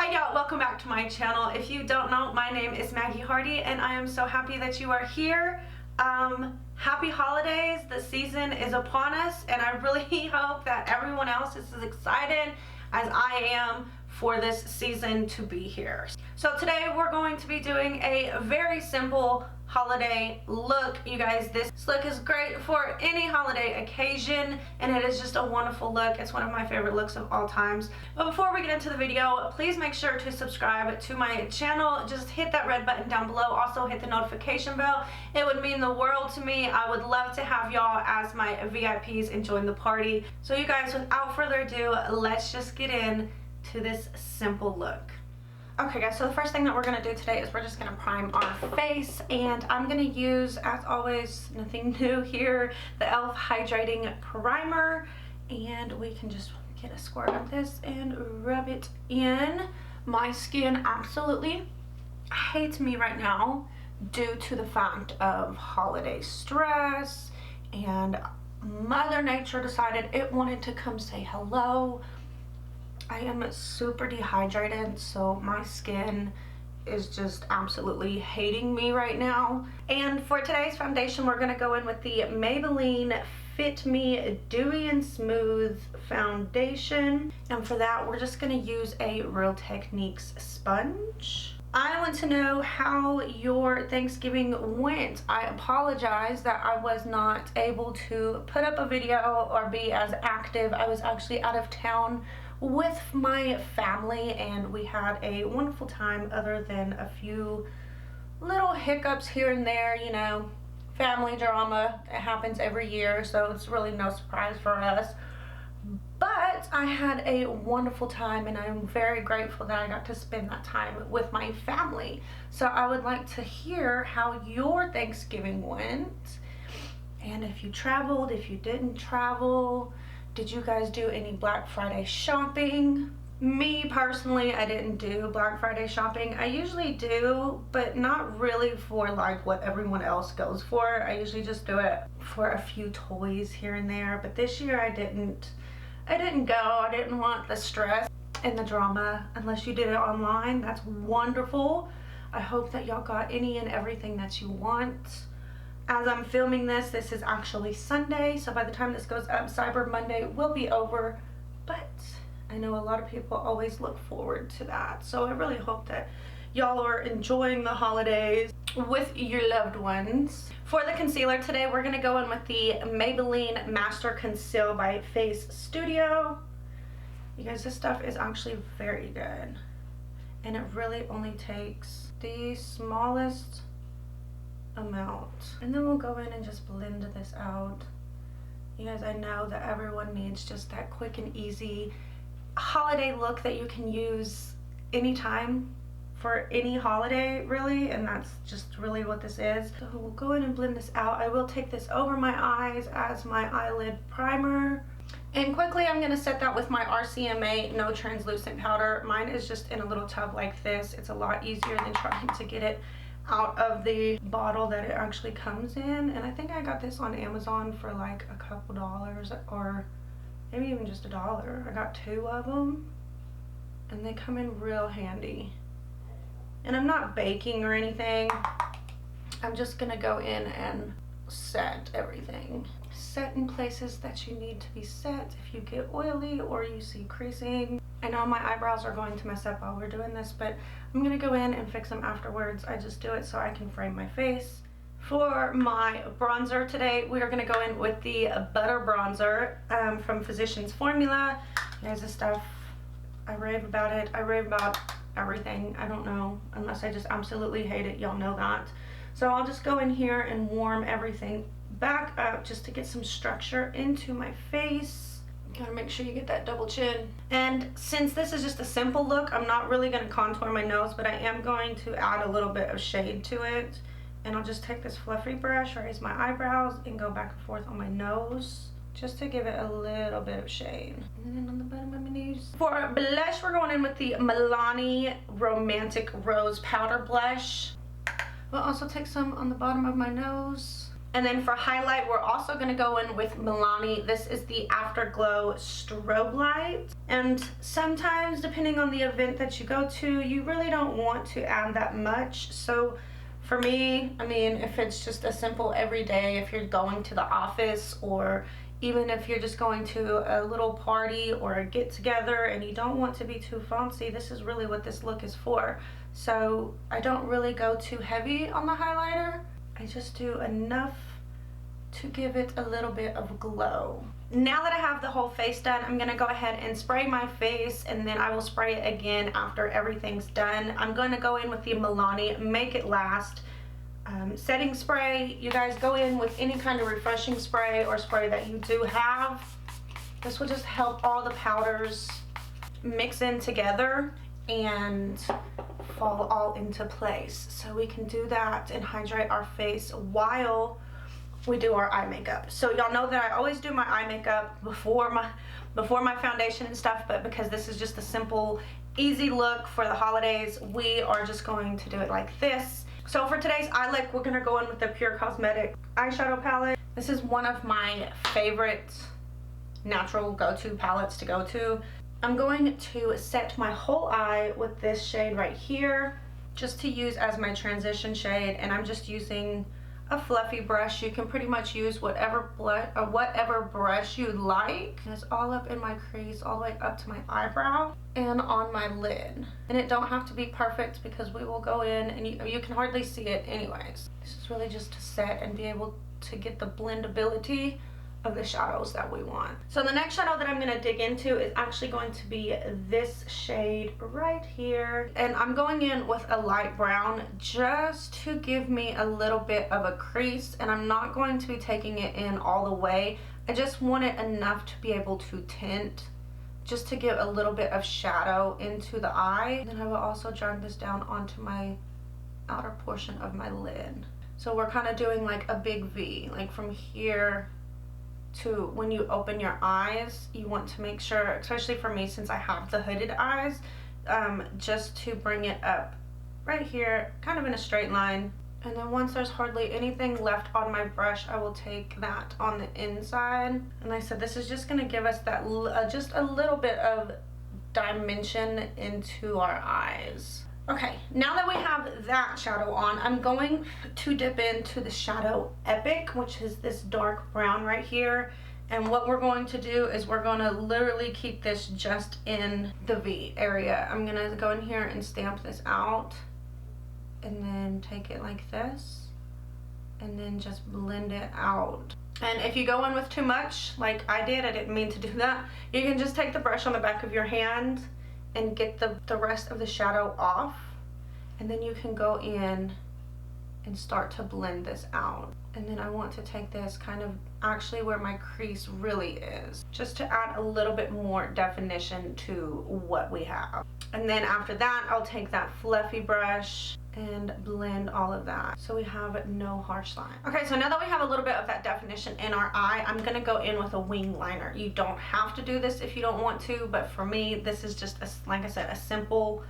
Hey y'all, welcome back to my channel. If you don't know, my name is Maggie Hardy and I am so happy that you are here. Happy holidays. The season is upon us and I really hope that everyone else is as excited as I am for this season to be here. So today we're going to be doing a very simple holiday look. You guys, this look is great for any holiday occasion and it is just a wonderful look. It's one of my favorite looks of all times. But before we get into the video, please make sure to subscribe to my channel. Just hit that red button down below. Also hit the notification bell. It would mean the world to me. I would love to have y'all as my VIPs and join the party. So you guys, without further ado, let's just get in to this simple look. Okay guys, so the first thing that we're going to do today is we're just going to prime our face, and I'm going to use, as always, nothing new here, the e.l.f. Hydrating Primer, and we can just get a squirt of this and rub it in. My skin absolutely hates me right now due to the fact of holiday stress, and Mother Nature decided it wanted to come say hello. I am super dehydrated, so my skin is just absolutely hating me right now. And for today's foundation, we're going to go in with the Maybelline Fit Me Dewy and Smooth Foundation. And for that, we're just going to use a Real Techniques sponge. I want to know how your Thanksgiving went. I apologize that I was not able to put up a video or be as active. I was actually out of town with my family and we had a wonderful time, other than a few little hiccups here and there. You know, family drama, it happens every year, so it's really no surprise for us. But I had a wonderful time and I'm very grateful that I got to spend that time with my family. So I would like to hear how your Thanksgiving went, and if you traveled, if you didn't travel. Did you guys do any Black Friday shopping? Me personally, I didn't do Black Friday shopping. I usually do, but not really for like what everyone else goes for. I usually just do it for a few toys here and there. But this year I didn't go. I didn't want the stress and the drama. Unless you did it online, that's wonderful. I hope that y'all got any and everything that you want. As I'm filming this, this is actually Sunday, so by the time this goes up, Cyber Monday will be over, but I know a lot of people always look forward to that, so I really hope that y'all are enjoying the holidays with your loved ones. For the concealer today, we're going to go in with the Maybelline Master Conceal by Face Studio. You guys, this stuff is actually very good, and it really only takes the smallest amount, and then we'll go in and just blend this out. You guys, I know that everyone needs just that quick and easy holiday look that you can use anytime for any holiday really, and that's just really what this is. So we'll go in and blend this out. I will take this over my eyes as my eyelid primer, and quickly I'm going to set that with my RCMA No Translucent Powder. Mine is just in a little tub like this. It's a lot easier than trying to get it out of the bottle that it actually comes in, and I think I got this on Amazon for like a couple dollars, or maybe even just $1. I got 2 of them and they come in real handy. And I'm not baking or anything. I'm just gonna go in and set everything. Set in places that you need to be set if you get oily or you see creasing. I know my eyebrows are going to mess up while we're doing this, but I'm going to go in and fix them afterwards. I just do it so I can frame my face. For my bronzer today, we are going to go in with the Butter Bronzer from Physicians Formula. There's this stuff. I rave about it. I rave about everything. I don't know, unless I just absolutely hate it. Y'all know that. So I'll just go in here and warm everything back up just to get some structure into my face. Gotta make sure you get that double chin. And since this is just a simple look, I'm not really going to contour my nose, but I am going to add a little bit of shade to it. And I'll just take this fluffy brush, raise my eyebrows, and go back and forth on my nose just to give it a little bit of shade. And then on the bottom of my nose. For blush, we're going in with the Milani Romantic Rose Powder Blush. We'll also take some on the bottom of my nose. And then for highlight, we're also going to go in with Milani. This is the Afterglow Strobe Light. And sometimes, depending on the event that you go to, you really don't want to add that much. So for me, I mean, if it's just a simple everyday, if you're going to the office, or even if you're just going to a little party or a get together and you don't want to be too fancy, this is really what this look is for. So I don't really go too heavy on the highlighter. I just do enough to give it a little bit of glow. Now that I have the whole face done, I'm gonna go ahead and spray my face, and then I will spray it again after everything's done. I'm gonna go in with the Milani Make It Last setting spray. You guys go in with any kind of refreshing spray or spray that you do have. This will just help all the powders mix in together and fall all into place. So we can do that and hydrate our face while we do our eye makeup. So y'all know that I always do my eye makeup before my foundation and stuff, but because this is just a simple, easy look for the holidays, we are just going to do it like this. So for today's eye look, we're gonna go in with the Pure Cosmetic eyeshadow palette. This is one of my favorite natural go-to palettes to go to. I'm going to set my whole eye with this shade right here, just to use as my transition shade, and I'm just using a fluffy brush. You can pretty much use whatever brush you like. And it's all up in my crease, all the way up to my eyebrow and on my lid. And it don't have to be perfect because we will go in and you can hardly see it anyways. This is really just to set and be able to get the blendability of the shadows that we want. So the next shadow that I'm going to dig into is actually going to be this shade right here, and I'm going in with a light brown just to give me a little bit of a crease, and I'm not going to be taking it in all the way. I just want it enough to be able to tint, just to give a little bit of shadow into the eye. And then I will also drag this down onto my outer portion of my lid. So we're kind of doing like a big V, like from here to when you open your eyes. You want to make sure, especially for me since I have the hooded eyes, just to bring it up right here, kind of in a straight line. And then once there's hardly anything left on my brush, I will take that on the inside. And like I said, this is just going to give us that just a little bit of dimension into our eyes. Okay, now that we have that shadow on, I'm going to dip into the Shadow Epic, which is this dark brown right here. And what we're going to do is we're going to literally keep this just in the V area. I'm going to go in here and stamp this out, and then take it like this, and then just blend it out. And if you go in with too much, like I did, I didn't mean to do that, you can just take the brush on the back of your hand and get the rest of the shadow off, and then you can go in and start to blend this out. And then I want to take this kind of actually where my crease really is, just to add a little bit more definition to what we have. And then after that, I'll take that fluffy brush and blend all of that so we have no harsh line. Okay, so now that we have a little bit of that definition in our eye, I'm gonna go in with a wing liner. You don't have to do this if you don't want to, but for me, this is just, like I said, a simple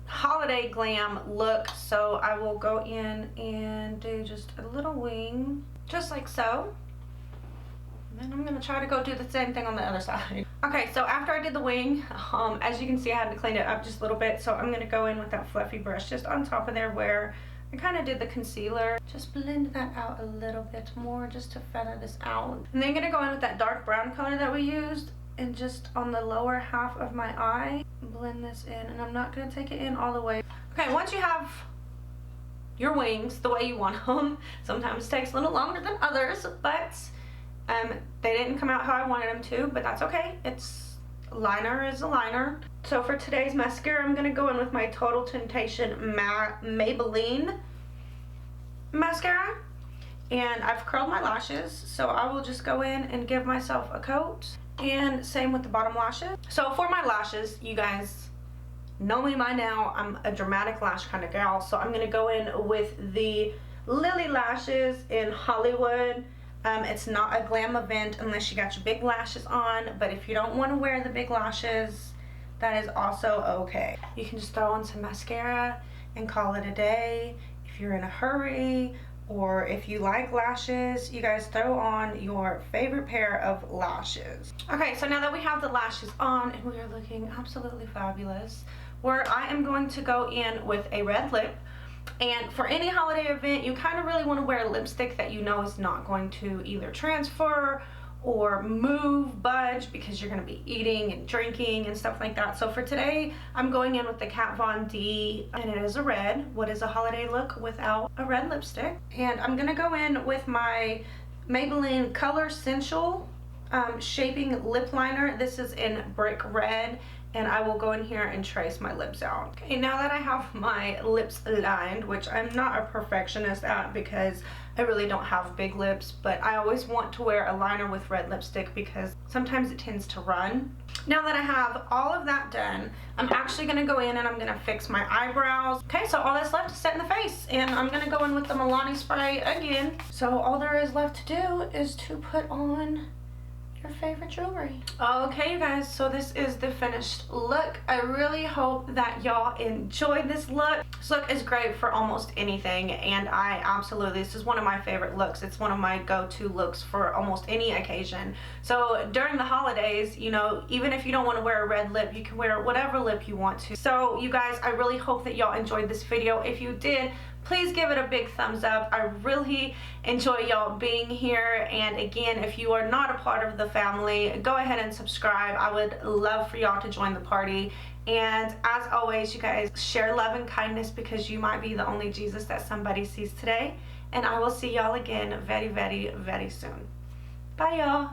holiday glam look. So I will go in and do just a little wing, just like so. And I'm gonna try to go do the same thing on the other side. Okay, so after I did the wing, as you can see, I had to clean it up just a little bit. So I'm gonna go in with that fluffy brush just on top of there where I kind of did the concealer. Just blend that out a little bit more just to feather this out. And then I'm gonna go in with that dark brown color that we used, and just on the lower half of my eye, blend this in. And I'm not gonna take it in all the way. Okay, once you have your wings the way you want them, sometimes it takes a little longer than others, but they didn't come out how I wanted them to, but that's okay. Liner is a liner. So for today's mascara, I'm gonna go in with my Total Temptation Maybelline mascara. And I've curled my lashes, so I will just go in and give myself a coat. And same with the bottom lashes. So for my lashes, you guys know me by now, I'm a dramatic lash kind of gal. So I'm gonna go in with the Lilli lashes in Hollywood. It's not a glam event unless you got your big lashes on, but if you don't want to wear the big lashes, that is also okay. You can just throw on some mascara and call it a day. If you're in a hurry or if you like lashes, you guys throw on your favorite pair of lashes. Okay, so now that we have the lashes on and we are looking absolutely fabulous, where I am going to go in with a red lip. And for any holiday event, you kind of really want to wear a lipstick that you know is not going to either transfer or move, budge, because you're going to be eating and drinking and stuff like that. So for today, I'm going in with the Kat Von D, and it is a red. What is a holiday look without a red lipstick? And I'm going to go in with my Maybelline Color Essential Shaping Lip Liner. This is in Brick Red. And I will go in here and trace my lips out. Okay, now that I have my lips lined, which I'm not a perfectionist at because I really don't have big lips, but I always want to wear a liner with red lipstick because sometimes it tends to run. Now that I have all of that done, I'm actually gonna go in and I'm gonna fix my eyebrows. Okay, so all that's left is set in the face, and I'm gonna go in with the Milani spray again. So all there is left to do is to put on your favorite jewelry. Okay, you guys, so this is the finished look. I really hope that y'all enjoyed this look. This look is great for almost anything, and this is one of my favorite looks. It's one of my go-to looks for almost any occasion. So during the holidays, you know, even if you don't want to wear a red lip, you can wear whatever lip you want to. So you guys, I really hope that y'all enjoyed this video. If you did, please give it a big thumbs up. I really enjoy y'all being here. And again, if you are not a part of the family, go ahead and subscribe. I would love for y'all to join the party. And as always, you guys, share love and kindness because you might be the only Jesus that somebody sees today. And I will see y'all again very, very, very soon. Bye, y'all.